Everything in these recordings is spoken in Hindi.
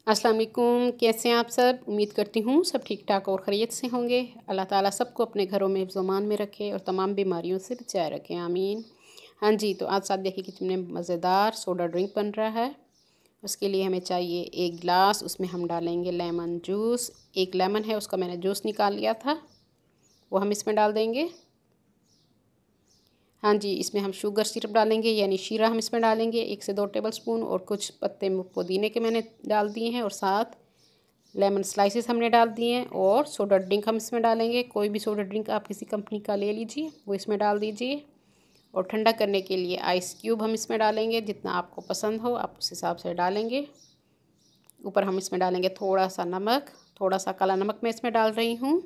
अस्सलाम वालेकुम। कैसे हैं आप सब? उम्मीद करती हूँ सब ठीक ठाक और खैरियत से होंगे। अल्लाह ताला सबको अपने घरों में हिफ्ज़-ओ-अमान में रखे और तमाम बीमारियों से बचाए रखें, आमीन। हाँ जी, तो आज साथ देखिए कितने मज़ेदार सोडा ड्रिंक बन रहा है। उसके लिए हमें चाहिए 1 गिलास, उसमें हम डालेंगे लेमन जूस। 1 लेमन है, उसका मैंने जूस निकाल लिया था, वो हम इसमें डाल देंगे। हाँ जी, इसमें हम शुगर सिरप डालेंगे, यानी शीरा हम इसमें डालेंगे 1 से 2 टेबलस्पून, और कुछ पत्ते पुदीने के मैंने डाल दिए हैं, और साथ लेमन स्लाइसेस हमने डाल दिए हैं, और सोडा ड्रिंक हम इसमें डालेंगे। कोई भी सोडा ड्रिंक आप किसी कंपनी का ले लीजिए, वो इसमें डाल दीजिए। और ठंडा करने के लिए आइस क्यूब हम इसमें डालेंगे, जितना आपको पसंद हो आप उस हिसाब से डालेंगे। ऊपर हम इसमें डालेंगे थोड़ा सा नमक, थोड़ा सा काला नमक मैं इसमें डाल रही हूँ,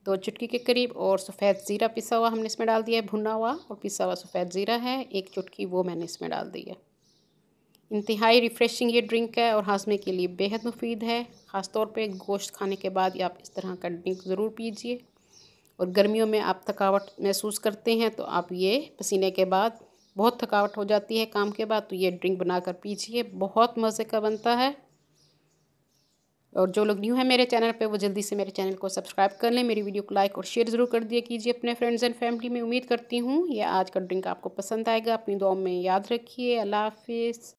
2 चुटकी के करीब। और सफ़ेद ज़ीरा पिसा हुआ हमने इसमें डाल दिया है, भुना हुआ और पिसा हुआ सफ़ेद ज़ीरा है 1 चुटकी, वो मैंने इसमें डाल दी है। इंतहाई रिफ़्रेशिंग ये ड्रिंक है और हाजमे के लिए बेहद मुफीद है। ख़ास तौर पे गोश्त खाने के बाद आप इस तरह का ड्रिंक ज़रूर पीजिए। और गर्मियों में आप थकावट महसूस करते हैं तो आप ये पसीने के बाद बहुत थकावट हो जाती है काम के बाद, तो ये ड्रिंक बनाकर पीजिए, बहुत मज़े का बनता है। और जो लोग न्यू हैं मेरे चैनल पे वो जल्दी से मेरे चैनल को सब्सक्राइब कर लें, मेरी वीडियो को लाइक और शेयर ज़रूर कर दिया कीजिए अपने फ्रेंड्स एंड फैमिली में। उम्मीद करती हूँ ये आज का ड्रिंक आपको पसंद आएगा। अपनी दुआओं में याद रखिए। अल्लाह हाफिज़।